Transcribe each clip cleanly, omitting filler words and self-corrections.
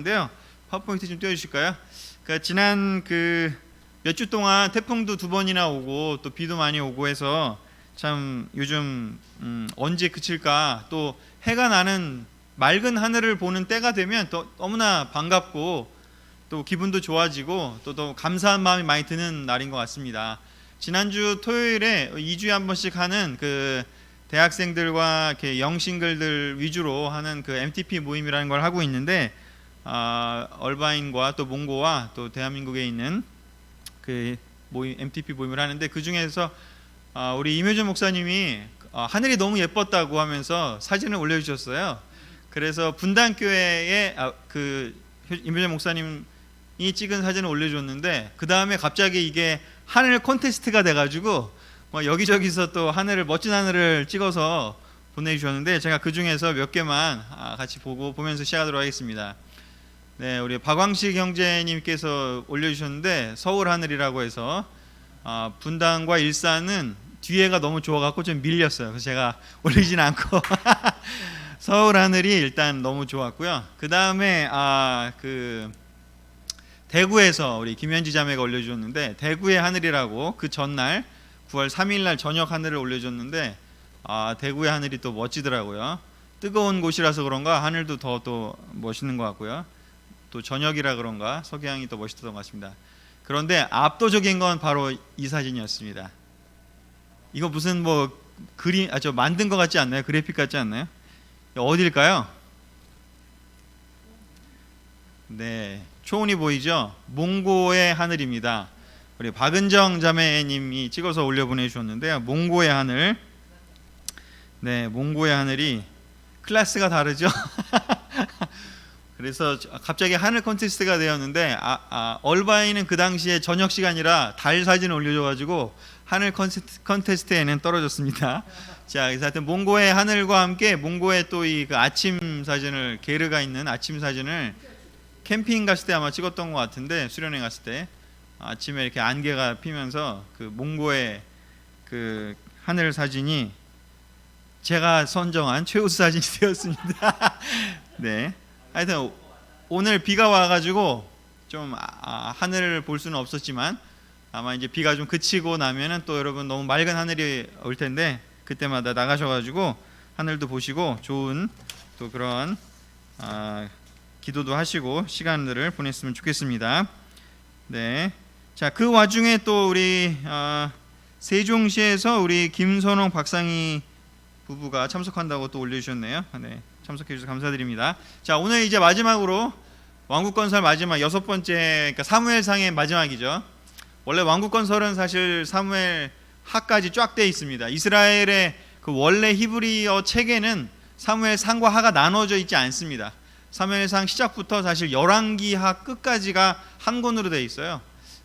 하는데요. 파워포인트 좀 띄워주실까요? 그러니까 지난 몇 주 동안 태풍도 2번이나 오고 또 비도 많이 오고 해서 참 요즘 언제 그칠까, 또 해가 나는 맑은 하늘을 보는 때가 되면 또 너무나 반갑고 또 기분도 좋아지고 또 더 감사한 마음이 많이 드는 날인 것 같습니다. 지난주 토요일에 2주에 한 번씩 하는 대학생들과 이렇게 영싱글들 위주로 하는 MTP 모임이라는 걸 하고 있는데, 얼바인과 또 몽고와 또 대한민국에 있는 MTP 모임을 하는데, 그 중에서 우리 임효준 목사님이 하늘이 너무 예뻤다고 하면서 사진을 올려주셨어요. 그래서 분당교회에 임효준 목사님이 찍은 사진을 올려줬는데, 그 다음에 갑자기 이게 하늘 콘테스트가 돼가지고 여기저기서 또 멋진 하늘을 찍어서 보내주셨는데, 제가 그 중에서 몇 개만 같이 보면서 시작하도록 하겠습니다. 네, 우리 박광식 형제님께서 올려주셨는데, 서울 하늘이라고 해서 분당과 일산은 뒤에가 너무 좋아갖고 좀 밀렸어요. 그래서 제가 올리진 않고 서울 하늘이 일단 너무 좋았고요. 그 다음에 대구에서 우리 김현지 자매가 올려주셨는데, 대구의 하늘이라고 그 전날 9월 3일날 저녁 하늘을 올려줬는데, 대구의 하늘이 또 멋지더라고요. 뜨거운 곳이라서 그런가 하늘도 더 또 멋있는 것 같고요. 또 저녁이라 그런가 석양이 더 멋있었던 것 같습니다. 그런데 압도적인 건 바로 이 사진이었습니다. 이거 무슨 그림, 저 만든 것 같지 않나요? 그래픽 같지 않나요? 어딜까요? 네, 초원이 보이죠? 몽고의 하늘입니다. 우리 박은정 자매님이 찍어서 올려 보내주셨는데요. 몽고의 하늘. 네, 몽고의 하늘이 클래스가 다르죠? 그래서 갑자기 하늘 콘테스트가 되었는데, 얼바인은 그 당시에 저녁 시간이라 달 사진을 올려줘가지고 하늘 콘테스트에는 떨어졌습니다. 자, 그래서 하여튼 몽고의 하늘과 함께 몽고의 또 아침 사진을, 게르가 있는 아침 사진을 캠핑 갔을 때 아마 찍었던 것 같은데, 수련회 갔을 때 아침에 이렇게 안개가 피면서 몽고의 하늘 사진이 제가 선정한 최우수 사진이 되었습니다. 네, 하여튼 오늘 비가 와가지고 좀 하늘을 볼 수는 없었지만, 아마 이제 비가 좀 그치고 나면은 또 여러분 너무 맑은 하늘이 올 텐데, 그때마다 나가셔가지고 하늘도 보시고 좋은 또 그런 기도도 하시고 시간들을 보냈으면 좋겠습니다. 네, 자, 그 와중에 또 우리 세종시에서 우리 김선홍 박상희 부부가 참석한다고 또 올려주셨네요. 네, 참석해 주셔서 감사드립니다. 자, 오늘 이제 마지막으로 왕국건설 마지막 6번째, 그러니까 사무엘상의 마지막이죠. 원래 왕국건설은 사실 사무엘 하까지 쫙 돼 있습니다. 이스라엘의 원래 히브리어 책에는 사무엘상과 하가 나눠져 있지 않습니다. 사무엘상 시작부터 사실 열왕기하 끝까지가 한 권으로 되어 있어요.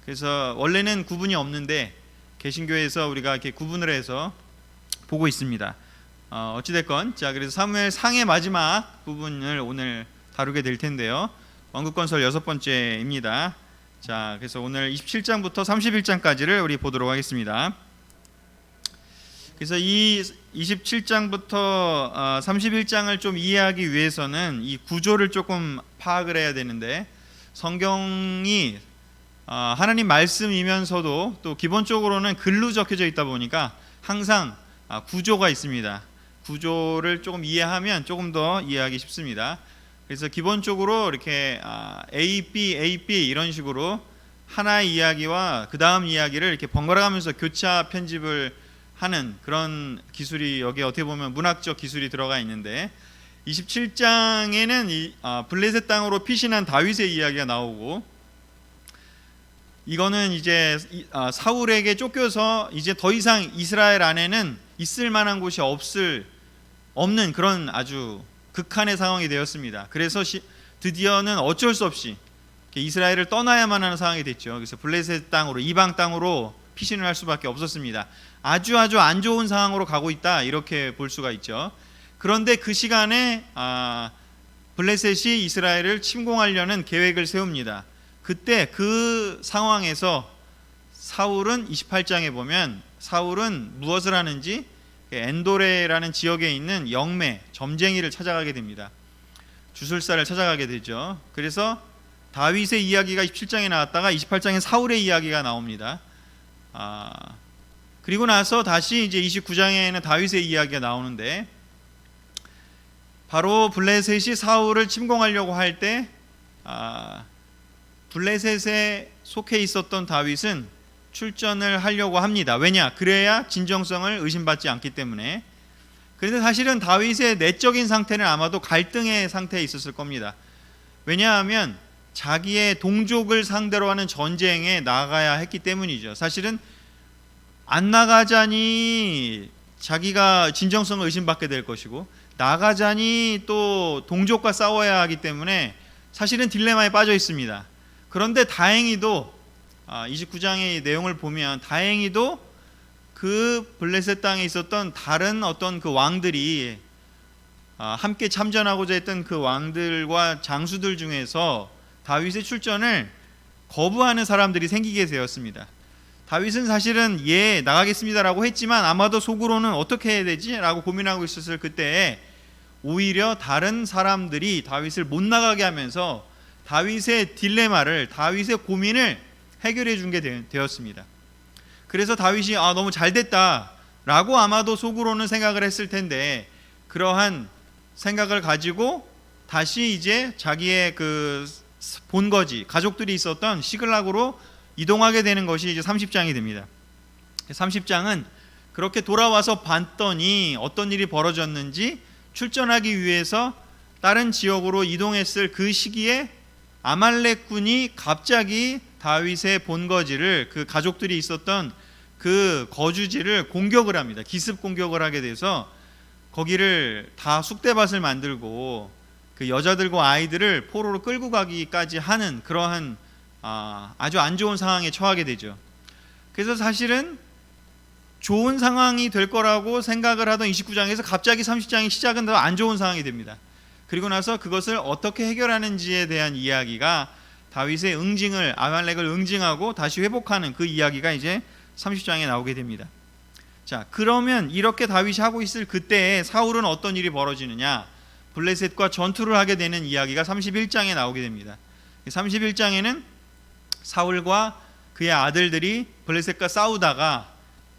그래서 원래는 구분이 없는데 개신교에서 우리가 이렇게 구분을 해서 보고 있습니다. 어찌됐건, 자, 그래서 사무엘상의 마지막 부분을 오늘 다루게 될 텐데요. 왕국건설 6번째입니다. 자, 그래서 오늘 27장부터 31장까지를 우리 보도록 하겠습니다. 그래서 이 27장부터 31장을 좀 이해하기 위해서는 이 구조를 조금 파악을 해야 되는데, 성경이 하나님 말씀이면서도 또 기본적으로는 글로 적혀져 있다 보니까 항상 구조가 있습니다. 구조를 조금 이해하면 조금 더 이해하기 쉽습니다. 그래서 기본적으로 이렇게 A, B 이런 식으로 하나의 이야기와 그 다음 이야기를 이렇게 번갈아가면서 교차 편집을 하는 그런 기술이 여기 어떻게 보면 문학적 기술이 들어가 있는데, 27장에는 블레셋 땅으로 피신한 다윗의 이야기가 나오고, 이거는 이제 사울에게 쫓겨서 이제 더 이상 이스라엘 안에는 있을 만한 곳이 없는 그런 아주 극한의 상황이 되었습니다. 그래서 드디어는 어쩔 수 없이 이스라엘을 떠나야만 하는 상황이 됐죠. 그래서 블레셋 땅으로, 이방 땅으로 피신을 할 수밖에 없었습니다. 아주 안 좋은 상황으로 가고 있다, 이렇게 볼 수가 있죠. 그런데 그 시간에 블레셋이 이스라엘을 침공하려는 계획을 세웁니다. 그때 그 상황에서 사울은 28장에 보면 사울은 무엇을 하는지 엔도레라는 지역에 있는 영매, 점쟁이를 찾아가게 됩니다. 주술사를 찾아가게 되죠. 그래서 다윗의 이야기가 27장에 나왔다가 28장에 사울의 이야기가 나옵니다. 그리고 나서 다시 이제 29장에는 다윗의 이야기가 나오는데, 바로 블레셋이 사울을 침공하려고 할 때 블레셋에 속해 있었던 다윗은 출전을 하려고 합니다. 왜냐? 그래야 진정성을 의심받지 않기 때문에. 그런데 사실은 다윗의 내적인 상태는 아마도 갈등의 상태에 있었을 겁니다. 왜냐하면 자기의 동족을 상대로 하는 전쟁에 나가야 했기 때문이죠. 사실은 안 나가자니 자기가 진정성을 의심받게 될 것이고, 나가자니 또 동족과 싸워야 하기 때문에 사실은 딜레마에 빠져 있습니다. 그런데 다행히도 29장의 내용을 보면 다행히도 그 블레셋 땅에 있었던 다른 어떤 그 왕들이 함께 참전하고자 했던 그 왕들과 장수들 중에서 다윗의 출전을 거부하는 사람들이 생기게 되었습니다. 다윗은 사실은 나가겠습니다라고 했지만 아마도 속으로는 어떻게 해야 되지? 라고 고민하고 있었을 그때에 오히려 다른 사람들이 다윗을 못 나가게 하면서 다윗의 딜레마를, 다윗의 고민을 해결해 준 게 되었습니다. 그래서 다윗이 너무 잘 됐다 라고 아마도 속으로는 생각을 했을 텐데, 그러한 생각을 가지고 다시 이제 자기의 그 본거지, 가족들이 있었던 시글락으로 이동하게 되는 것이 이제 30장이 됩니다. 30장은 그렇게 돌아와서 봤더니 어떤 일이 벌어졌는지, 출전하기 위해서 다른 지역으로 이동했을 그 시기에 아말렉군이 갑자기 다윗의 본거지를, 그 가족들이 있었던 그 거주지를 공격을 합니다. 기습 공격을 하게 돼서 거기를 다 쑥대밭을 만들고 그 여자들과 아이들을 포로로 끌고 가기까지 하는 그러한 아주 안 좋은 상황에 처하게 되죠. 그래서 사실은 좋은 상황이 될 거라고 생각을 하던 29장에서 갑자기 30장의 시작은 더 안 좋은 상황이 됩니다. 그리고 나서 그것을 어떻게 해결하는지에 대한 이야기가, 다윗의 응징을, 아말렉을 응징하고 다시 회복하는 그 이야기가 이제 30장에 나오게 됩니다. 자, 그러면 이렇게 다윗이 하고 있을 그때에 사울은 어떤 일이 벌어지느냐? 블레셋과 전투를 하게 되는 이야기가 31장에 나오게 됩니다. 31장에는 사울과 그의 아들들이 블레셋과 싸우다가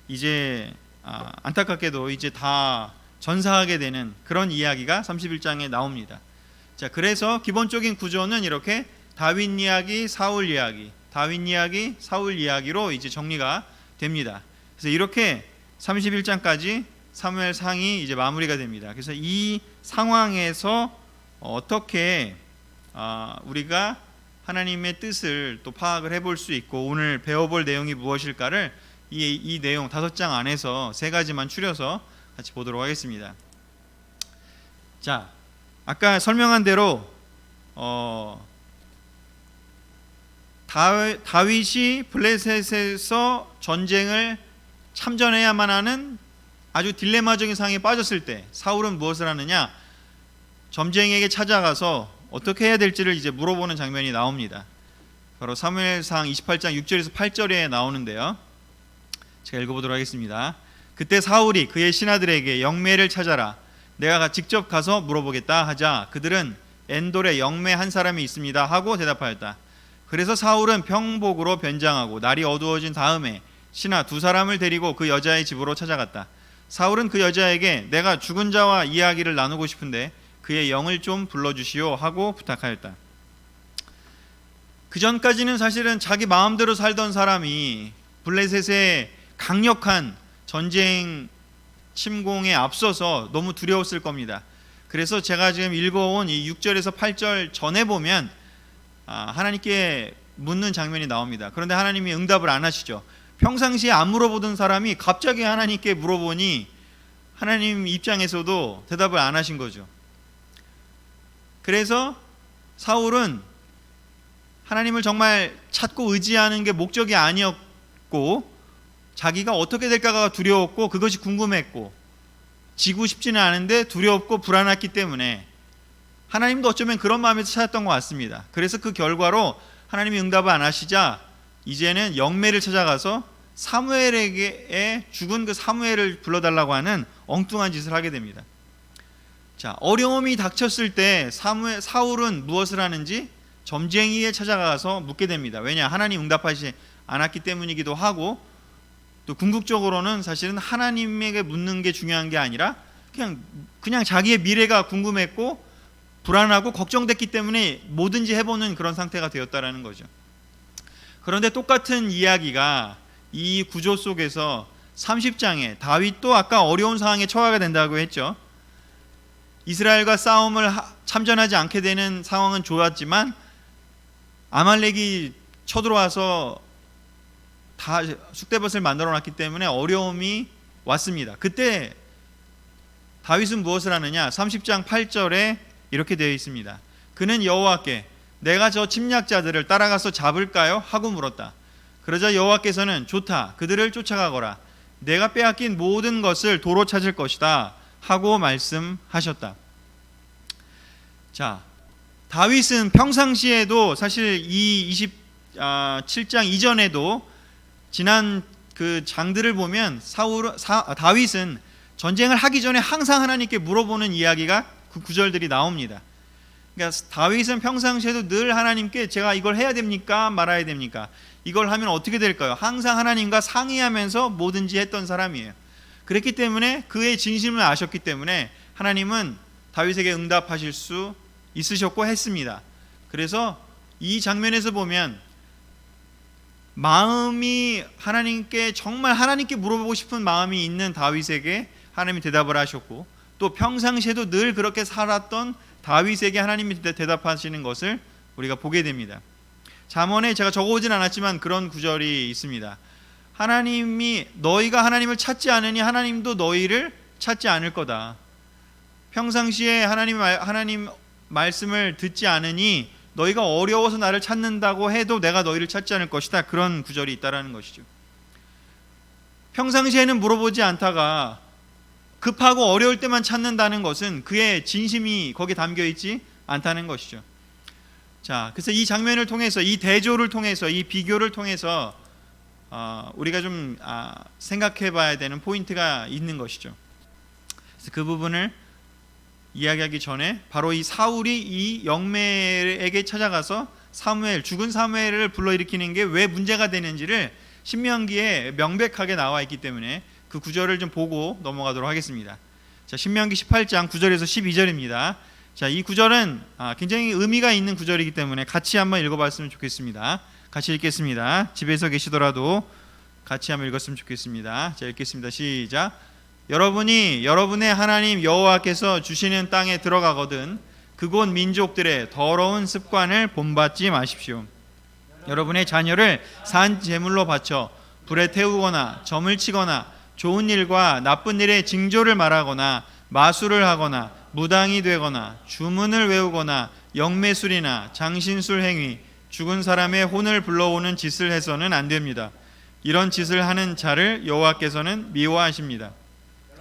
이제 안타깝게도 이제 다 전사하게 되는 그런 이야기가 31장에 나옵니다. 자, 그래서 기본적인 구조는 이렇게 다윗 이야기, 사울 이야기, 다윗 이야기, 사울 이야기로 이제 정리가 됩니다. 그래서 이렇게 31장까지 사무엘상이 이제 마무리가 됩니다. 그래서 이 상황에서 어떻게 우리가 하나님의 뜻을 또 파악을 해볼 수 있고 오늘 배워볼 내용이 무엇일까를 이 내용 5장 안에서 3가지만 추려서 같이 보도록 하겠습니다. 자, 아까 설명한 대로 다윗이 블레셋에서 전쟁을 참전해야만 하는 아주 딜레마적인 상황에 빠졌을 때 사울은 무엇을 하느냐? 점쟁이에게 찾아가서 어떻게 해야 될지를 이제 물어보는 장면이 나옵니다. 바로 사무엘상 28장 6절에서 8절에 나오는데요. 제가 읽어보도록 하겠습니다. 그때 사울이 그의 신하들에게 영매를 찾아라, 내가 직접 가서 물어보겠다 하자 그들은 엔돌에 영매 한 사람이 있습니다 하고 대답하였다. 그래서 사울은 평복으로 변장하고 날이 어두워진 다음에 신하 2사람을 데리고 그 여자의 집으로 찾아갔다. 사울은 그 여자에게 내가 죽은 자와 이야기를 나누고 싶은데 그의 영을 좀 불러주시오 하고 부탁하였다. 그 전까지는 사실은 자기 마음대로 살던 사람이 블레셋의 강력한 전쟁 침공에 앞서서 너무 두려웠을 겁니다. 그래서 제가 지금 읽어온 이 6절에서 8절 전에 보면 하나님께 묻는 장면이 나옵니다. 그런데 하나님이 응답을 안 하시죠. 평상시에 안 물어보던 사람이 갑자기 하나님께 물어보니 하나님 입장에서도 대답을 안 하신 거죠. 그래서 사울은 하나님을 정말 찾고 의지하는 게 목적이 아니었고 자기가 어떻게 될까가 두려웠고 그것이 궁금했고 지고 싶지는 않은데 두렵고 불안했기 때문에 하나님도 어쩌면 그런 마음에서 찾았던 것 같습니다. 그래서 그 결과로 하나님이 응답을 안 하시자 이제는 영매를 찾아가서 사무엘에게 죽은 그 사무엘을 불러달라고 하는 엉뚱한 짓을 하게 됩니다. 자, 어려움이 닥쳤을 때 사울은 무엇을 하는지 점쟁이에 찾아가서 묻게 됩니다. 왜냐? 하나님 응답하지 않았기 때문이기도 하고, 또 궁극적으로는 사실은 하나님에게 묻는 게 중요한 게 아니라 그냥 자기의 미래가 궁금했고 불안하고 걱정됐기 때문에 뭐든지 해보는 그런 상태가 되었다라는 거죠. 그런데 똑같은 이야기가 이 구조 속에서 30장에 다윗도 아까 어려운 상황에 처하게 된다고 했죠. 이스라엘과 싸움을 참전하지 않게 되는 상황은 좋았지만 아말렉이 쳐들어와서 다 쑥대밭을 만들어놨기 때문에 어려움이 왔습니다. 그때 다윗은 무엇을 하느냐? 30장 8절에 이렇게 되어 있습니다. 그는 여호와께 내가 저 침략자들을 따라가서 잡을까요? 하고 물었다. 그러자 여호와께서는 좋다, 그들을 쫓아가거라. 내가 빼앗긴 모든 것을 도로 찾을 것이다 하고 말씀하셨다. 자, 다윗은 평상시에도 사실 이 27장 이전에도 지난 그 장들을 보면 다윗은 전쟁을 하기 전에 항상 하나님께 물어보는 이야기가 그 구절들이 나옵니다. 그러니까 다윗은 평상시에도 늘 하나님께 제가 이걸 해야 됩니까? 말아야 됩니까? 이걸 하면 어떻게 될까요? 항상 하나님과 상의하면서 뭐든지 했던 사람이에요. 그랬기 때문에 그의 진심을 아셨기 때문에 하나님은 다윗에게 응답하실 수 있으셨고 했습니다. 그래서 이 장면에서 보면 마음이 하나님께 정말 하나님께 물어보고 싶은 마음이 있는 다윗에게 하나님이 대답을 하셨고, 또 평상시에도 늘 그렇게 살았던 다윗에게 하나님이 대답하시는 것을 우리가 보게 됩니다. 잠언에 제가 적어오진 않았지만 그런 구절이 있습니다. 하나님이 너희가 하나님을 찾지 않으니 하나님도 너희를 찾지 않을 거다. 평상시에 하나님 말씀을 듣지 않으니 너희가 어려워서 나를 찾는다고 해도 내가 너희를 찾지 않을 것이다. 그런 구절이 있다라는 것이죠. 평상시에는 물어보지 않다가 급하고 어려울 때만 찾는다는 것은 그의 진심이 거기에 담겨 있지 않다는 것이죠. 자, 그래서 이 장면을 통해서, 이 대조를 통해서, 이 비교를 통해서 우리가 좀 생각해 봐야 되는 포인트가 있는 것이죠. 그래서 그 부분을 이야기하기 전에 바로 이 사울이 이 영매에게 찾아가서 죽은 사무엘을 불러일으키는 게 왜 문제가 되는지를 신명기에 명백하게 나와 있기 때문에 그 구절을 좀 보고 넘어가도록 하겠습니다. 자, 신명기 18장 9절에서 12절입니다. 자, 이 구절은 굉장히 의미가 있는 구절이기 때문에 같이 한번 읽어봤으면 좋겠습니다. 같이 읽겠습니다. 집에서 계시더라도 같이 한번 읽었으면 좋겠습니다. 자, 읽겠습니다. 시작. 여러분이 여러분의 하나님 여호와께서 주시는 땅에 들어가거든 그곳 민족들의 더러운 습관을 본받지 마십시오. 여러분의 자녀를 산 제물로 바쳐 불에 태우거나 점을 치거나 좋은 일과 나쁜 일의 징조를 말하거나 마술을 하거나 무당이 되거나 주문을 외우거나 영매술이나 장신술 행위, 죽은 사람의 혼을 불러오는 짓을 해서는 안 됩니다. 이런 짓을 하는 자를 여호와께서는 미워하십니다.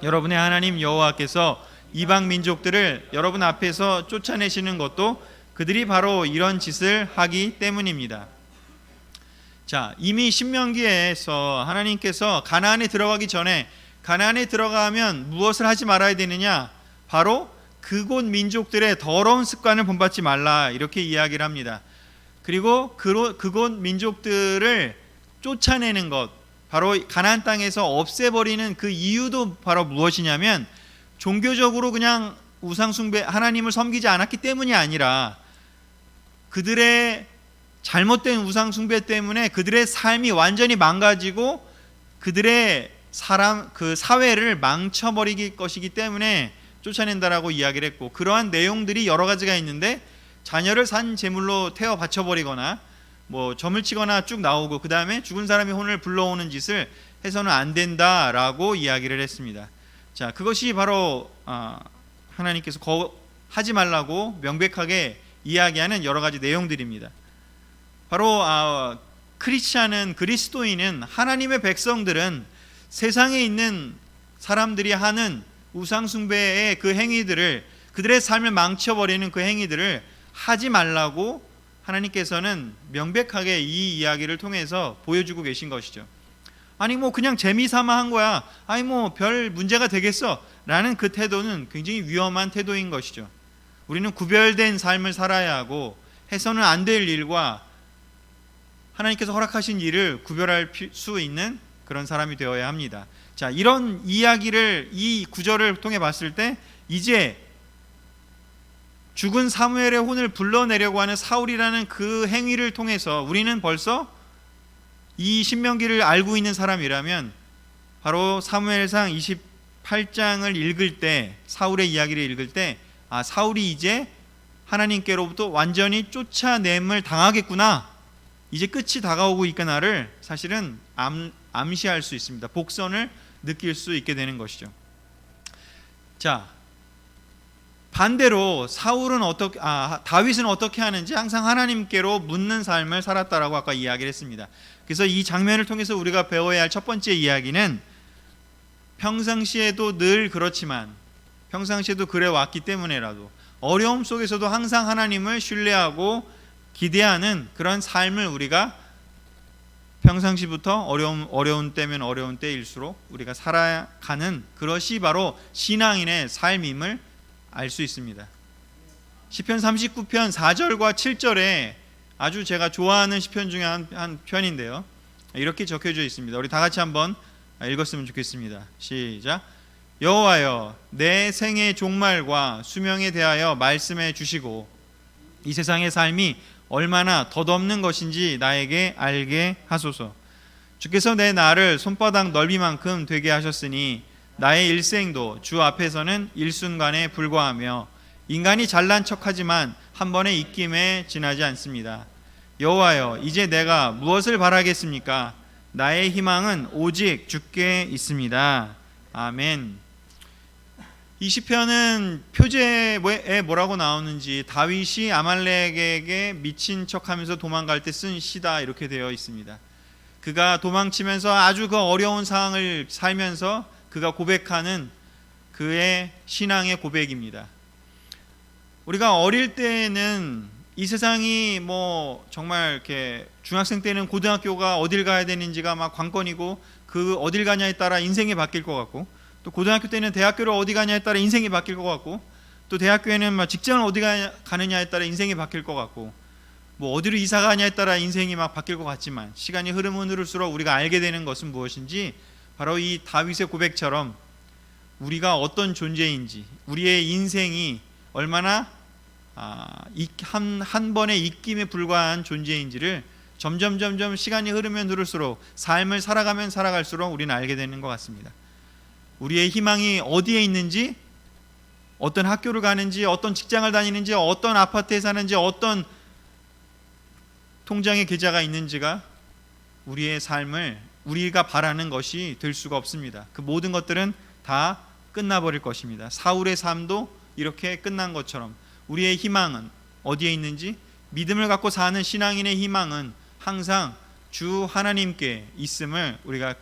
여러분의 하나님 여호와께서 이방 민족들을 여러분 앞에서 쫓아내시는 것도 그들이 바로 이런 짓을 하기 때문입니다. 자, 이미 신명기에서 하나님께서 가나안에 들어가기 전에 가나안에 들어가면 무엇을 하지 말아야 되느냐? 바로 그곳 민족들의 더러운 습관을 본받지 말라, 이렇게 이야기를 합니다. 그리고 그곳 민족들을 쫓아내는 것, 바로 가나안 땅에서 없애버리는 그 이유도 바로 무엇이냐면 종교적으로 그냥 우상숭배, 하나님을 섬기지 않았기 때문이 아니라 그들의 잘못된 우상숭배 때문에 그들의 삶이 완전히 망가지고 그들의 그 사회를 망쳐버릴 것이기 때문에 쫓아낸다라고 이야기를 했고, 그러한 내용들이 여러 가지가 있는데 자녀를 산 제물로 태워 바쳐버리거나 뭐 점을 치거나 쭉 나오고, 그 다음에 죽은 사람의 혼을 불러오는 짓을 해서는 안 된다라고 이야기를 했습니다. 자, 그것이 바로 하나님께서 하지 말라고 명백하게 이야기하는 여러 가지 내용들입니다. 바로 크리스찬은, 그리스도인은, 하나님의 백성들은 세상에 있는 사람들이 하는 우상숭배의 그 행위들을, 그들의 삶을 망쳐버리는 그 행위들을 하지 말라고 하나님께서는 명백하게 이 이야기를 통해서 보여주고 계신 것이죠. 아니 뭐 그냥 재미삼아 한 거야. 아니 뭐 별 문제가 되겠어. 라는 그 태도는 굉장히 위험한 태도인 것이죠. 우리는 구별된 삶을 살아야 하고 해서는 안 될 일과 하나님께서 허락하신 일을 구별할 수 있는 그런 사람이 되어야 합니다. 자, 이런 이야기를 이 구절을 통해 봤을 때 이제 죽은 사무엘의 혼을 불러내려고 하는 사울이라는 그 행위를 통해서 우리는 벌써 이 신명기를 알고 있는 사람이라면 바로 사무엘상 28장을 읽을 때, 사울의 이야기를 읽을 때 사울이 이제 하나님께로부터 완전히 쫓아냄을 당하겠구나, 이제 끝이 다가오고 있구나를 사실은 암시할 수 있습니다. 복선을 느낄 수 있게 되는 것이죠. 자, 반대로 다윗은 어떻게 하는지 항상 하나님께로 묻는 삶을 살았다라고 아까 이야기를 했습니다. 그래서 이 장면을 통해서 우리가 배워야 할 첫 번째 이야기는 평상시에도 늘 그렇지만 평상시에도 그래 왔기 때문에라도 어려움 속에서도 항상 하나님을 신뢰하고 기대하는 그런 삶을 우리가 평상시부터 어려운 때면 어려운 때일수록 우리가 살아가는 그것이 바로 신앙인의 삶임을 알 수 있습니다. 시편 39편 4절과 7절에 아주 제가 좋아하는 시편 중에 한 편인데요, 이렇게 적혀져 있습니다. 우리 다 같이 한번 읽었으면 좋겠습니다. 시작. 여호와여, 내 생의 종말과 수명에 대하여 말씀해 주시고 이 세상의 삶이 얼마나 덧없는 것인지 나에게 알게 하소서. 주께서 내 나를 손바닥 넓이만큼 되게 하셨으니 나의 일생도 주 앞에서는 일순간에 불과하며 인간이 잘난 척하지만 한 번의 입김에 지나지 않습니다. 여호와여, 이제 내가 무엇을 바라겠습니까? 나의 희망은 오직 주께 있습니다. 아멘. 이 시편은 표제에 뭐라고 나오는지 다윗이 아말렉에게 미친 척하면서 도망갈 때 쓴 시다 이렇게 되어 있습니다. 그가 도망치면서 아주 그 어려운 상황을 살면서 그가 고백하는 그의 신앙의 고백입니다. 우리가 어릴 때는 이 세상이 정말 이렇게 중학생 때는 고등학교가 어딜 가야 되는지가 막 관건이고 그 어딜 가냐에 따라 인생이 바뀔 것 같고, 또 고등학교 때는 대학교를 어디 가냐에 따라 인생이 바뀔 것 같고, 또 대학교에는 직장을 어디 가느냐에 따라 인생이 바뀔 것 같고, 어디로 이사 가냐에 따라 인생이 막 바뀔 것 같지만 시간이 흐르면 흐를수록 우리가 알게 되는 것은 무엇인지 바로 이 다윗의 고백처럼 우리가 어떤 존재인지, 우리의 인생이 얼마나 한 번의 입김에 불과한 존재인지를 점점 시간이 흐르면 흐를수록 삶을 살아가면 살아갈수록 우리는 알게 되는 것 같습니다. 우리의 희망이 어디에 있는지, 어떤 학교를 가는지, 어떤 직장을 다니는지, 어떤 아파트에 사는지, 어떤 통장에 계좌가 있는지가 우리의 삶을 우리가 바라는 것이 될 수가 없습니다. 그 모든 것들은 다 끝나버릴 것입니다. 사울의 삶도 이렇게 끝난 것처럼 우리의 희망은 어디에 있는지, 믿음을 갖고 사는 신앙인의 희망은 항상 주 하나님께 있음을 우리가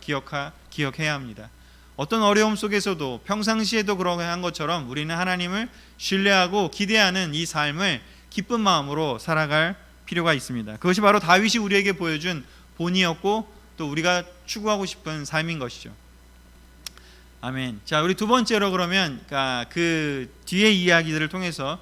기억해야 합니다. 어떤 어려움 속에서도 평상시에도 그러게 한 것처럼 우리는 하나님을 신뢰하고 기대하는 이 삶을 기쁜 마음으로 살아갈 필요가 있습니다. 그것이 바로 다윗이 우리에게 보여준 본이었고 또 우리가 추구하고 싶은 삶인 것이죠. 아멘. 자, 우리 두 번째로 그러면 그 뒤의 이야기들을 통해서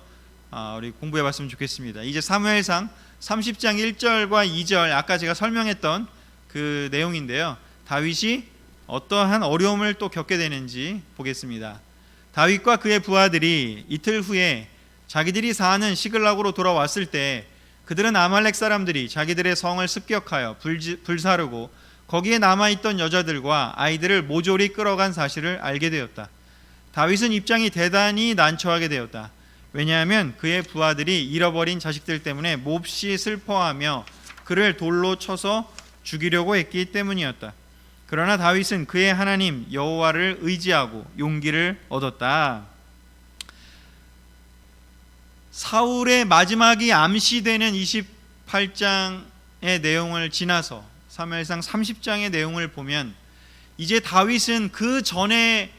우리 공부해 봤으면 좋겠습니다. 이제 사무엘상 30장 1절과 2절, 아까 제가 설명했던 그 내용인데요, 다윗이 어떠한 어려움을 또 겪게 되는지 보겠습니다. 다윗과 그의 부하들이 이틀 후에 자기들이 사는 시글락으로 돌아왔을 때 그들은 아말렉 사람들이 자기들의 성을 습격하여 불사르고 거기에 남아있던 여자들과 아이들을 모조리 끌어간 사실을 알게 되었다. 다윗은 입장이 대단히 난처하게 되었다. 왜냐하면 그의 부하들이 잃어버린 자식들 때문에 몹시 슬퍼하며 그를 돌로 쳐서 죽이려고 했기 때문이었다. 그러나 다윗은 그의 하나님 여호와를 의지하고 용기를 얻었다. 사울의 마지막이 암시되는 28장의 내용을 지나서 사무엘상 30장의 내용을 보면 이제 다윗은 그 전에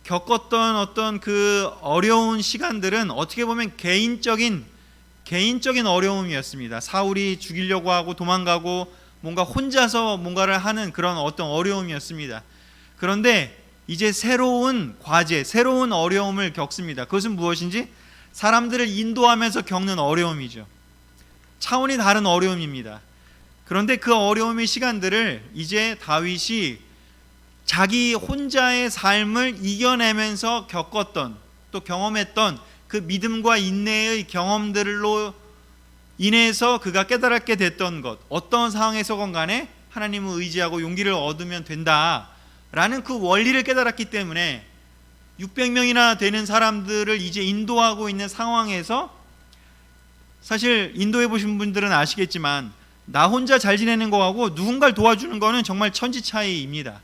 겪었던 어떤 그 어려운 시간들은 어떻게 보면 개인적인 어려움이었습니다. 사울이 죽이려고 하고 도망가고 뭔가 혼자서 뭔가를 하는 그런 어떤 어려움이었습니다. 그런데 이제 새로운 과제, 새로운 어려움을 겪습니다. 그것은 무엇인지 사람들을 인도하면서 겪는 어려움이죠. 차원이 다른 어려움입니다. 그런데 그 어려움의 시간들을 이제 다윗이 자기 혼자의 삶을 이겨내면서 겪었던, 또 경험했던 그 믿음과 인내의 경험들로 인해서 그가 깨달았게 됐던 것, 어떤 상황에서건 간에 하나님을 의지하고 용기를 얻으면 된다라는 그 원리를 깨달았기 때문에 600명이나 되는 사람들을 이제 인도하고 있는 상황에서, 사실 인도해 보신 분들은 아시겠지만 나 혼자 잘 지내는 거하고 누군가를 도와주는 거는 정말 천지 차이입니다.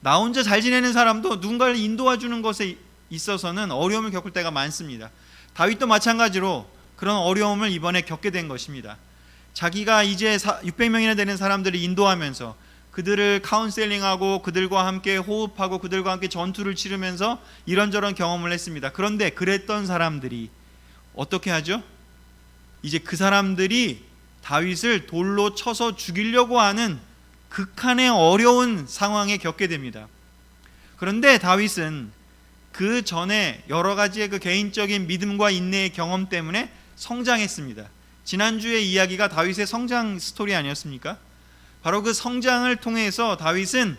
나 혼자 잘 지내는 사람도 누군가를 인도해주는 것에 있어서는 어려움을 겪을 때가 많습니다. 다윗도 마찬가지로 그런 어려움을 이번에 겪게 된 것입니다. 자기가 이제 600명이나 되는 사람들을 인도하면서 그들을 카운셀링하고 그들과 함께 호흡하고 그들과 함께 전투를 치르면서 이런저런 경험을 했습니다. 그런데 그랬던 사람들이 어떻게 하죠? 이제 그 사람들이 다윗을 돌로 쳐서 죽이려고 하는 극한의 어려운 상황에 겪게 됩니다. 그런데 다윗은 그 전에 여러 가지의 그 개인적인 믿음과 인내의 경험 때문에 성장했습니다. 지난주의 이야기가 다윗의 성장 스토리 아니었습니까? 바로 그 성장을 통해서 다윗은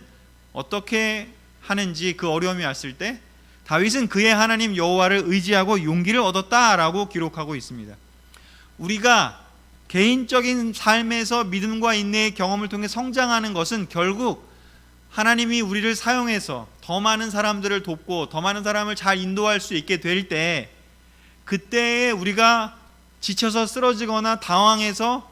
어떻게 하는지, 그 어려움이 왔을 때 다윗은 그의 하나님 여호와를 의지하고 용기를 얻었다라고 기록하고 있습니다. 우리가 개인적인 삶에서 믿음과 인내의 경험을 통해 성장하는 것은 결국 하나님이 우리를 사용해서 더 많은 사람들을 돕고 더 많은 사람을 잘 인도할 수 있게 될 때, 그때에 우리가 지쳐서 쓰러지거나 당황해서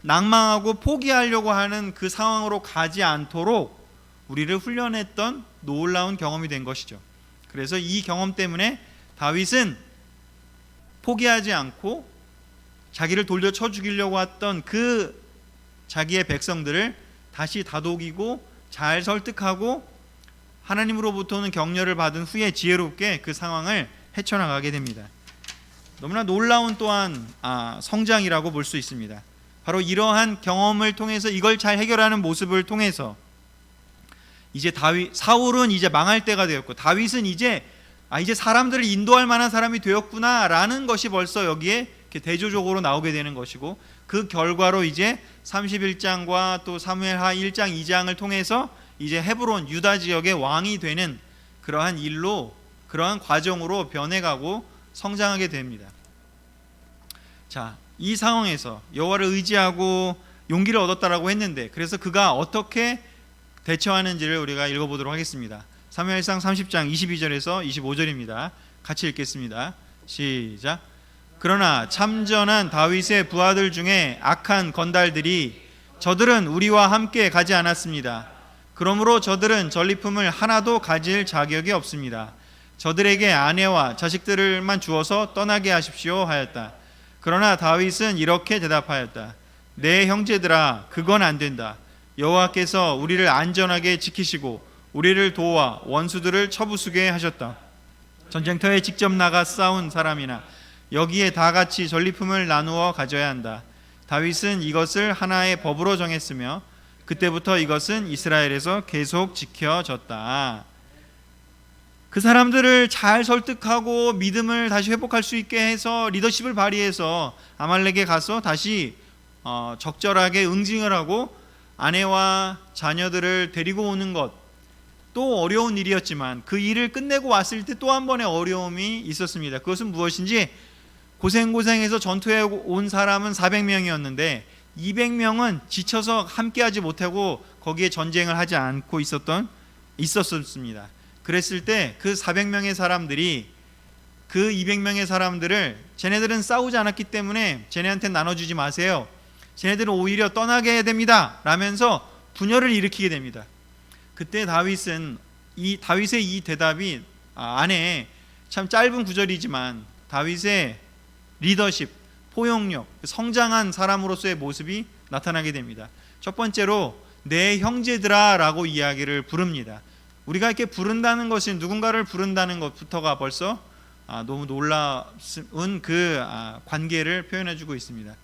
낭망하고 포기하려고 하는 그 상황으로 가지 않도록 우리를 훈련했던 놀라운 경험이 된 것이죠. 그래서 이 경험 때문에 다윗은 포기하지 않고 자기를 돌려쳐 죽이려고 했던 그 자기의 백성들을 다시 다독이고 잘 설득하고 하나님으로부터는 격려를 받은 후에 지혜롭게 그 상황을 헤쳐나가게 됩니다. 너무나 놀라운 또한 성장이라고 볼 수 있습니다. 바로 이러한 경험을 통해서 이걸 잘 해결하는 모습을 통해서 이제 사울은 이제 망할 때가 되었고 다윗은 이제 사람들을 인도할 만한 사람이 되었구나라는 것이 벌써 여기에 대조적으로 나오게 되는 것이고, 그 결과로 이제 31장과 또 사무엘하 1장 2장을 통해서 이제 헤브론 유다 지역의 왕이 되는 그러한 일로, 그러한 과정으로 변해가고 성장하게 됩니다. 자, 이 상황에서 여호와를 의지하고 용기를 얻었다라고 했는데, 그래서 그가 어떻게 대처하는지를 우리가 읽어보도록 하겠습니다. 사무엘상 30장 22절에서 25절입니다. 같이 읽겠습니다. 시작. 그러나 참전한 다윗의 부하들 중에 악한 건달들이 저들은 우리와 함께 가지 않았습니다. 그러므로 저들은 전리품을 하나도 가질 자격이 없습니다. 저들에게 아내와 자식들만 주어서 떠나게 하십시오 하였다. 그러나 다윗은 이렇게 대답하였다. 내 형제들아, 그건 안 된다. 여호와께서 우리를 안전하게 지키시고 우리를 도와 원수들을 쳐부수게 하셨다. 전쟁터에 직접 나가 싸운 사람이나 여기에 다 같이 전리품을 나누어 가져야 한다. 다윗은 이것을 하나의 법으로 정했으며 그때부터 이것은 이스라엘에서 계속 지켜졌다. 그 사람들을 잘 설득하고 믿음을 다시 회복할 수 있게 해서 리더십을 발휘해서 아말렉에 가서 다시 적절하게 응징을 하고 아내와 자녀들을 데리고 오는 것, 또 어려운 일이었지만 그 일을 끝내고 왔을 때 또 한 번의 어려움이 있었습니다. 그것은 무엇인지, 고생해서 전투에 온 사람은 400명이었는데 200명은 지쳐서 함께하지 못하고 거기에 전쟁을 하지 않고 있었습니다. 그랬을 때 그 400명의 사람들이 그 200명의 사람들을, 쟤네들은 싸우지 않았기 때문에 쟤네한테 나눠주지 마세요, 쟤네들은 오히려 떠나게 해야 됩니다 라면서 분열을 일으키게 됩니다. 그때 다윗의 이 대답이 안에 참 짧은 구절이지만 다윗의 리더십, 포용력, 성장한 사람으로서의 모습이 나타나게 됩니다. 첫 번째로 내 형제들아 라고 이야기를 부릅니다. 우리가 이렇게 부른다는 것이, 누군가를 부른다는 것부터가 벌써 너무 놀라운 그 관계를 표현해주고 있습니다.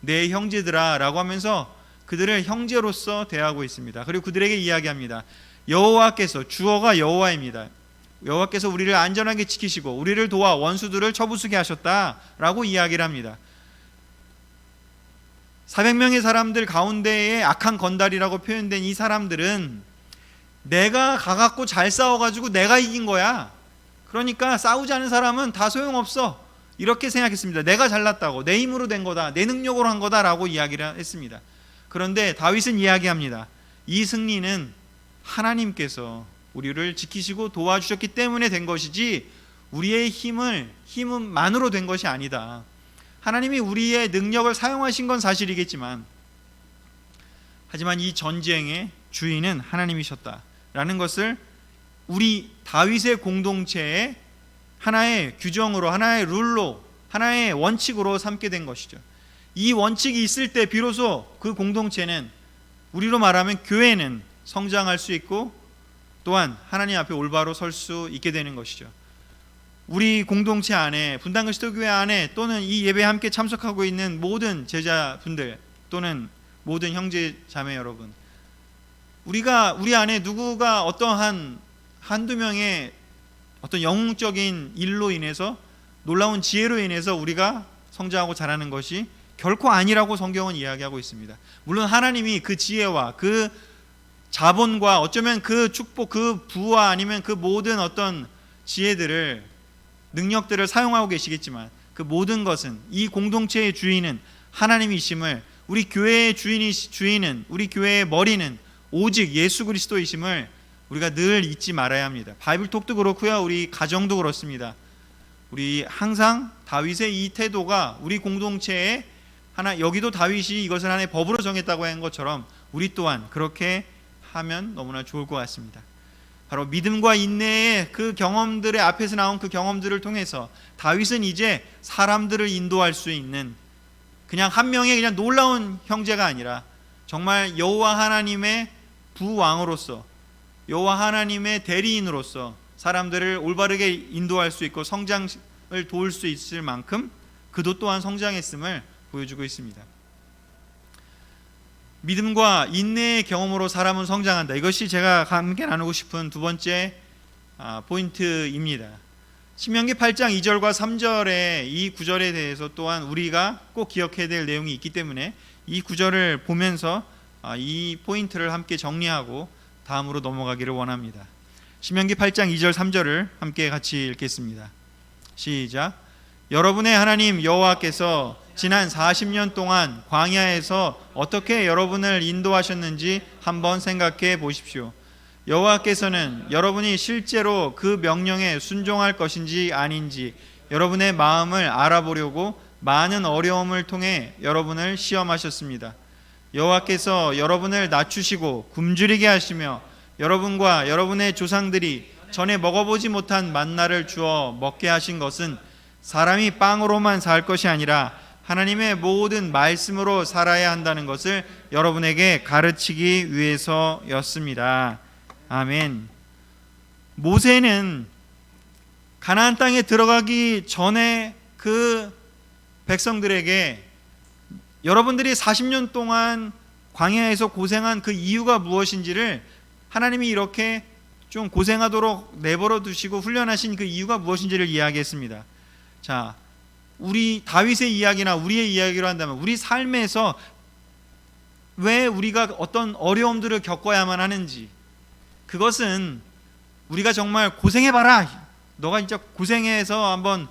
내 형제들아 라고 하면서 그들을 형제로서 대하고 있습니다. 그리고 그들에게 이야기합니다. 여호와께서, 주어가 여호와입니다. 여호와께서 우리를 안전하게 지키시고 우리를 도와 원수들을 쳐부수게 하셨다라고 이야기를 합니다. 400명의 사람들 가운데에 악한 건달이라고 표현된 이 사람들은 내가 가갖고 잘 싸워가지고 내가 이긴 거야, 그러니까 싸우지 않은 사람은 다 소용없어, 이렇게 생각했습니다. 내가 잘났다고, 내 힘으로 된 거다, 내 능력으로 한 거다라고 이야기를 했습니다. 그런데 다윗은 이야기합니다. 이 승리는 하나님께서 우리를 지키시고 도와주셨기 때문에 된 것이지 우리의 힘만으로 된 것이 아니다. 하나님이 우리의 능력을 사용하신 건 사실이겠지만, 하지만 이 전쟁의 주인은 하나님이셨다라는 것을 우리 다윗의 공동체의 하나의 규정으로, 하나의 룰로, 하나의 원칙으로 삼게 된 것이죠. 이 원칙이 있을 때 비로소 그 공동체는, 우리로 말하면 교회는 성장할 수 있고 또한 하나님 앞에 올바로 설 수 있게 되는 것이죠. 우리 공동체 안에, 분당그리스도교회 안에, 또는 이 예배에 함께 참석하고 있는 모든 제자분들 또는 모든 형제 자매 여러분, 우리 안에 누구가 어떠한 한두 명의 어떤 영웅적인 일로 인해서, 놀라운 지혜로 인해서 우리가 성장하고 자라는 것이 결코 아니라고 성경은 이야기하고 있습니다. 물론 하나님이 그 지혜와 그 자본과 어쩌면 그 축복, 그 부와 아니면 그 모든 어떤 지혜들을, 능력들을 사용하고 계시겠지만, 그 모든 것은, 이 공동체의 주인은 하나님이심을, 우리 교회의 주인은, 우리 교회의 머리는 오직 예수 그리스도이심을 우리가 늘 잊지 말아야 합니다. 바이블톡도 그렇고요, 우리 가정도 그렇습니다. 우리 항상 다윗의 이 태도가 우리 공동체에 하나, 여기도 다윗이 이것을 하나의 법으로 정했다고 한 것처럼 우리 또한 그렇게 하면 너무나 좋을 것 같습니다. 바로 믿음과 인내의 그 경험들의 앞에서 나온 그 경험들을 통해서 다윗은 이제 사람들을 인도할 수 있는, 그냥 한 명의 그냥 놀라운 형제가 아니라 정말 여호와 하나님의 부왕으로서, 여호와 하나님의 대리인으로서 사람들을 올바르게 인도할 수 있고 성장을 도울 수 있을 만큼 그도 또한 성장했음을 보여주고 있습니다. 믿음과 인내의 경험으로 사람은 성장한다. 이것이 제가 함께 나누고 싶은 두 번째 포인트입니다. 신명기 8장 2절과 3절의 이 구절에 대해서 또한 우리가 꼭 기억해야 될 내용이 있기 때문에 이 구절을 보면서 이 포인트를 함께 정리하고 다음으로 넘어가기를 원합니다. 신명기 8장 2절 3절을 함께 같이 읽겠습니다. 시작. 여러분의 하나님 여호와께서 지난 40년 동안 광야에서 어떻게 여러분을 인도하셨는지 한번 생각해 보십시오. 여호와께서는 여러분이 실제로 그 명령에 순종할 것인지 아닌지 여러분의 마음을 알아보려고 많은 어려움을 통해 여러분을 시험하셨습니다. 여호와께서 여러분을 낮추시고 굶주리게 하시며 여러분과 여러분의 조상들이 전에 먹어보지 못한 만나를 주어 먹게 하신 것은 사람이 빵으로만 살 것이 아니라 하나님의 모든 말씀으로 살아야 한다는 것을 여러분에게 가르치기 위해서였습니다. 아멘. 모세는 가나안 땅에 들어가기 전에 그 백성들에게 여러분들이 40년 동안 광야에서 고생한 그 이유가 무엇인지를, 하나님이 이렇게 좀 고생하도록 내버려 두시고 훈련하신 그 이유가 무엇인지를 이야기했습니다. 자, 우리 다윗의 이야기나 우리의 이야기로 한다면 우리 삶에서 왜 우리가 어떤 어려움들을 겪어야만 하는지, 그것은 우리가 정말 고생해봐라, 너가 진짜 고생해서 한번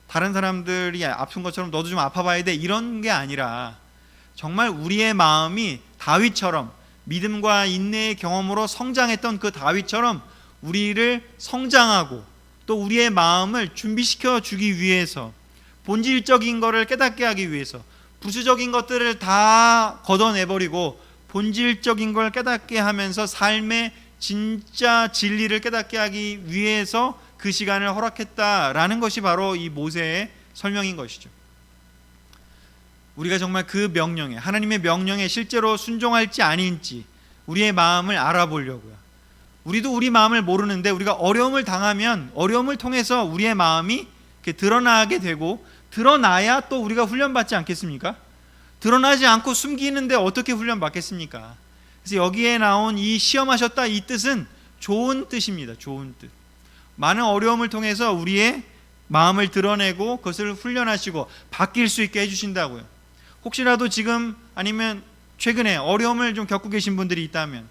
다른 사람들이 아픈 것처럼 너도 좀 아파봐야 돼, 이런 게 아니라 정말 우리의 마음이 다윗처럼 믿음과 인내의 경험으로 성장했던 그 다윗처럼 우리를 성장하고 또 우리의 마음을 준비시켜 주기 위해서, 본질적인 것을 깨닫게 하기 위해서, 부수적인 것들을 다 걷어내버리고 본질적인 걸 깨닫게 하면서 삶의 진짜 진리를 깨닫게 하기 위해서 그 시간을 허락했다라는 것이 바로 이 모세의 설명인 것이죠. 우리가 정말 그 명령에, 하나님의 명령에 실제로 순종할지 아닌지 우리의 마음을 알아보려고요. 우리도 우리 마음을 모르는데 우리가 어려움을 당하면 어려움을 통해서 우리의 마음이 드러나게 되고, 드러나야 또 우리가 훈련받지 않겠습니까? 드러나지 않고 숨기는데 어떻게 훈련받겠습니까? 그래서 여기에 나온 이 시험하셨다 이 뜻은 좋은 뜻입니다. 좋은 뜻. 많은 어려움을 통해서 우리의 마음을 드러내고 그것을 훈련하시고 바뀔 수 있게 해주신다고요. 혹시라도 지금 아니면 최근에 어려움을 좀 겪고 계신 분들이 있다면,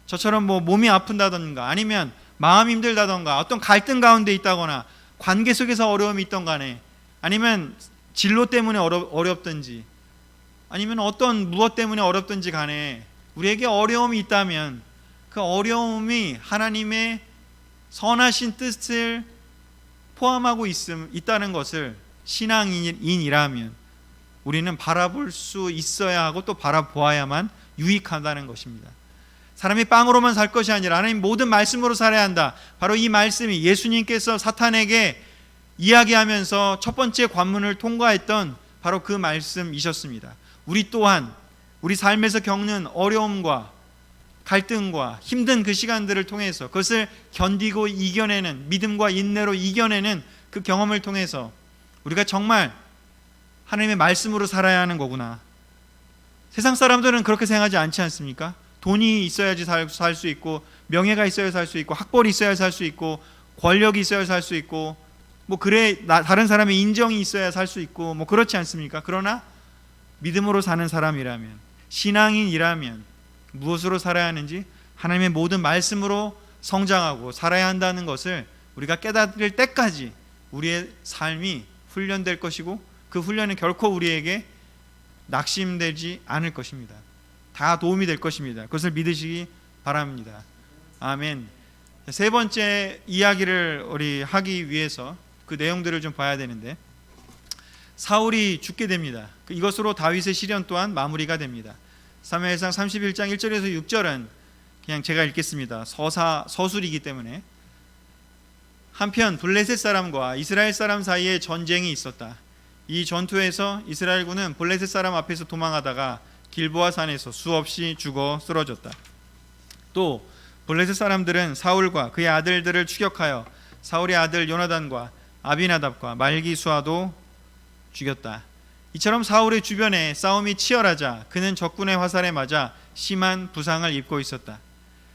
저처럼 뭐 몸이 아픈다던가 아니면 마음 힘들다던가 어떤 갈등 가운데 있다거나 관계 속에서 어려움이 있던 간에, 아니면 진로 때문에 어렵든지 아니면 어떤 무엇 때문에 어렵든지 간에 우리에게 어려움이 있다면 그 어려움이 하나님의 선하신 뜻을 포함하고 있다는 것을 신앙인이라면 우리는 바라볼 수 있어야 하고 또 바라보아야만 유익하다는 것입니다. 사람이 빵으로만 살 것이 아니라 하나님 모든 말씀으로 살아야 한다. 바로 이 말씀이 예수님께서 사탄에게 이야기하면서 첫 번째 관문을 통과했던 바로 그 말씀이셨습니다. 우리 또한 우리 삶에서 겪는 어려움과 갈등과 힘든 그 시간들을 통해서 그것을 견디고 이겨내는, 믿음과 인내로 이겨내는 그 경험을 통해서 우리가 정말 하나님의 말씀으로 살아야 하는 거구나. 세상 사람들은 그렇게 생각하지 않지 않습니까? 돈이 있어야지 살 수 있고, 명예가 있어야 살 수 있고, 학벌이 있어야 살 수 있고, 권력이 있어야 살 수 있고, 뭐 그래 다른 사람의 인정이 있어야 살 수 있고, 뭐 그렇지 않습니까? 그러나 믿음으로 사는 사람이라면, 신앙인이라면 무엇으로 살아야 하는지 하나님의 모든 말씀으로 성장하고 살아야 한다는 것을 우리가 깨달을 때까지 우리의 삶이 훈련될 것이고, 그 훈련은 결코 우리에게 낙심되지 않을 것입니다. 다 도움이 될 것입니다. 그것을 믿으시기 바랍니다. 아멘. 세 번째 이야기를 우리 하기 위해서 그 내용들을 좀 봐야 되는데, 사울이 죽게 됩니다. 이것으로 다윗의 시련 또한 마무리가 됩니다. 사무엘상 31장 1절에서 6절은 그냥 제가 읽겠습니다. 서술이기 때문에. 한편 블레셋 사람과 이스라엘 사람 사이에 전쟁이 있었다. 이 전투에서 이스라엘군은 블레셋 사람 앞에서 도망하다가 길보아 산에서 수없이 죽어 쓰러졌다. 또 블레셋 사람들은 사울과 그의 아들들을 추격하여 사울의 아들 요나단과 아비나답과 말기수아도 죽였다. 이처럼 사울의 주변에 싸움이 치열하자 그는 적군의 화살에 맞아 심한 부상을 입고 있었다.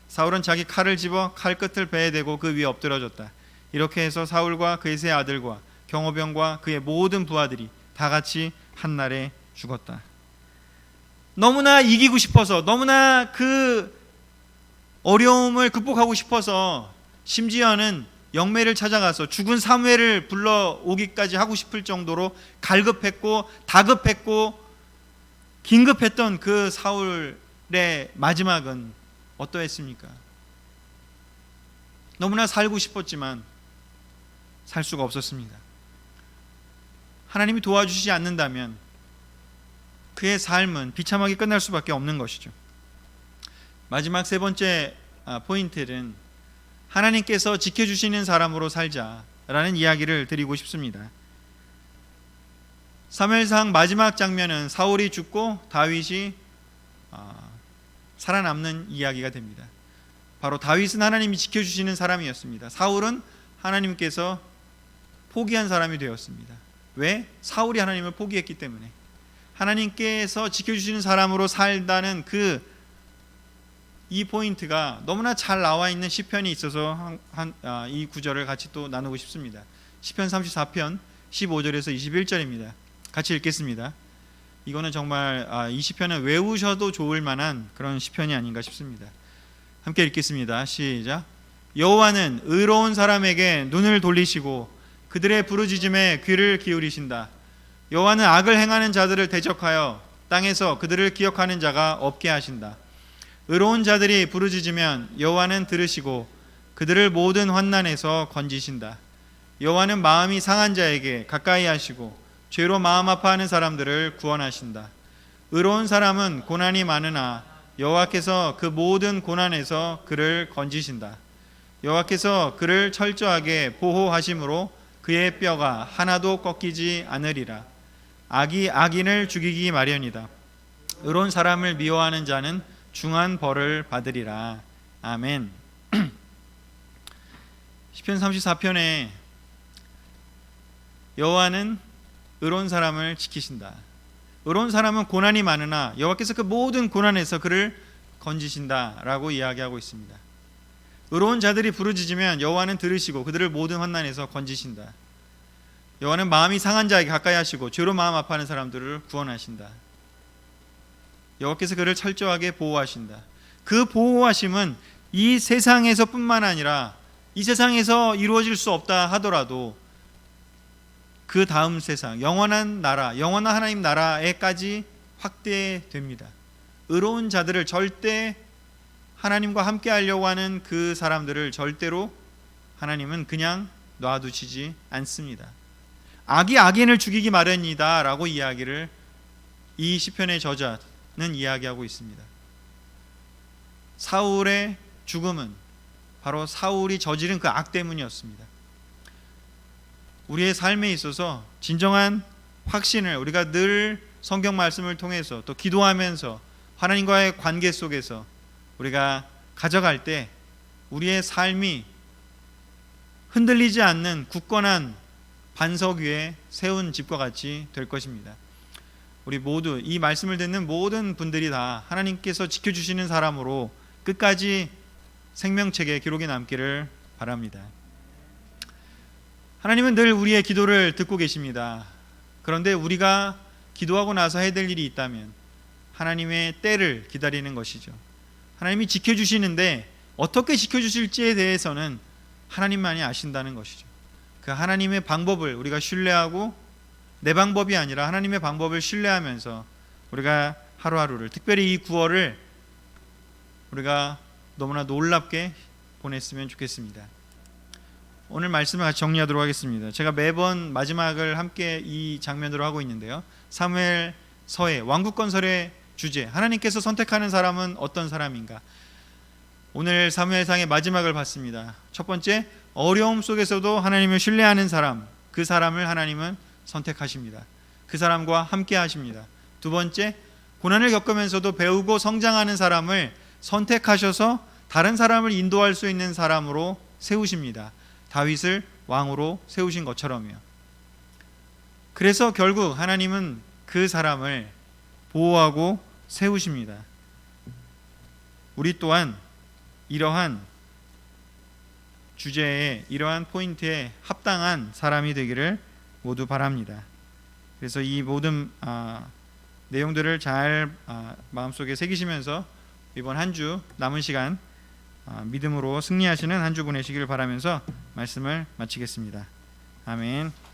사울은 자기 칼을 집어 칼 끝을 배에 대고 그 위에 엎드러졌다. 이렇게 해서 사울과 그의 세 아들과 경호병과 그의 모든 부하들이 다 같이 한날에 죽었다. 너무나 이기고 싶어서, 너무나 그 어려움을 극복하고 싶어서, 심지어는 영매를 찾아가서 죽은 사무엘을 불러오기까지 하고 싶을 정도로 갈급했고 다급했고 긴급했던 그 사울의 마지막은 어떠했습니까? 너무나 살고 싶었지만 살 수가 없었습니다. 하나님이 도와주시지 않는다면 그의 삶은 비참하게 끝날 수밖에 없는 것이죠. 마지막 세 번째 포인트는 하나님께서 지켜주시는 사람으로 살자라는 이야기를 드리고 싶습니다. 사무엘상 마지막 장면은 사울이 죽고 다윗이 살아남는 이야기가 됩니다. 바로 다윗은 하나님이 지켜주시는 사람이었습니다. 사울은 하나님께서 포기한 사람이 되었습니다. 왜? 사울이 하나님을 포기했기 때문에. 하나님께서 지켜주시는 사람으로 살다는 이 포인트가 너무나 잘 나와 있는 시편이 있어서 이 구절을 같이 또 나누고 싶습니다. 시편 34편 15절에서 21절입니다. 같이 읽겠습니다. 이거는 정말 이 시편은 외우셔도 좋을 만한 그런 시편이 아닌가 싶습니다. 함께 읽겠습니다. 시작. 여호와는 의로운 사람에게 눈을 돌리시고 그들의 부르짖음에 귀를 기울이신다. 여호와는 악을 행하는 자들을 대적하여 땅에서 그들을 기억하는 자가 없게 하신다. 의로운 자들이 부르짖으면 여호와는 들으시고 그들을 모든 환난에서 건지신다. 여호와는 마음이 상한 자에게 가까이 하시고 죄로 마음 아파하는 사람들을 구원하신다. 의로운 사람은 고난이 많으나 여호와께서 그 모든 고난에서 그를 건지신다. 여호와께서 그를 철저하게 보호하심으로 그의 뼈가 하나도 꺾이지 않으리라. 악이 악인을 죽이기 마련이다. 의로운 사람을 미워하는 자는 중한 벌을 받으리라. 아멘. 시편 34편에 여호와는 의로운 사람을 지키신다. 의로운 사람은 고난이 많으나 여호와께서 그 모든 고난에서 그를 건지신다라고 이야기하고 있습니다. 의로운 자들이 부르짖으면 여호와는 들으시고 그들을 모든 환난에서 건지신다. 여호와는 마음이 상한 자에게 가까이 하시고 죄로 마음 아파하는 사람들을 구원하신다. 여호와께서 그를 철저하게 보호하신다. 그 보호하심은 이 세상에서뿐만 아니라 이 세상에서 이루어질 수 없다 하더라도 그 다음 세상, 영원한 나라, 영원한 하나님 나라에까지 확대됩니다. 의로운 자들을 절대 하나님과 함께 하려고 하는 그 사람들을 절대로 하나님은 그냥 놔두시지 않습니다. 악이 악인을 죽이기 마련이다 라고 이야기를 이 시편의 저자는 이야기하고 있습니다. 사울의 죽음은 바로 사울이 저지른 그 악 때문이었습니다. 우리의 삶에 있어서 진정한 확신을 우리가 늘 성경 말씀을 통해서 또 기도하면서 하나님과의 관계 속에서 우리가 가져갈 때 우리의 삶이 흔들리지 않는 굳건한 반석 위에 세운 집과 같이 될 것입니다. 우리 모두 이 말씀을 듣는 모든 분들이 다 하나님께서 지켜주시는 사람으로 끝까지 생명책에 기록이 남기를 바랍니다. 하나님은 늘 우리의 기도를 듣고 계십니다. 그런데 우리가 기도하고 나서 해야 될 일이 있다면 하나님의 때를 기다리는 것이죠. 하나님이 지켜주시는데 어떻게 지켜주실지에 대해서는 하나님만이 아신다는 것이죠. 그 하나님의 방법을 우리가 신뢰하고 내 방법이 아니라 하나님의 방법을 신뢰하면서 우리가 하루하루를, 특별히 이 9월을 우리가 너무나 놀랍게 보냈으면 좋겠습니다. 오늘 말씀을 같이 정리하도록 하겠습니다. 제가 매번 마지막을 함께 이 장면으로 하고 있는데요, 사무엘서의 왕국 건설의 주제, 하나님께서 선택하는 사람은 어떤 사람인가? 오늘 사무엘상의 마지막을 봤습니다. 첫 번째, 어려움 속에서도 하나님을 신뢰하는 사람, 그 사람을 하나님은 선택하십니다. 그 사람과 함께 하십니다. 두 번째, 고난을 겪으면서도 배우고 성장하는 사람을 선택하셔서 다른 사람을 인도할 수 있는 사람으로 세우십니다. 다윗을 왕으로 세우신 것처럼요. 그래서 결국 하나님은 그 사람을 보호하고 세우십니다. 우리 또한 이러한 주제에, 이러한 포인트에 합당한 사람이 되기를 모두 바랍니다. 그래서 이 모든 내용들을 잘 마음속에 새기시면서 이번 한 주 남은 시간 믿음으로 승리하시는 한 주 보내시기를 바라면서 말씀을 마치겠습니다. 아멘.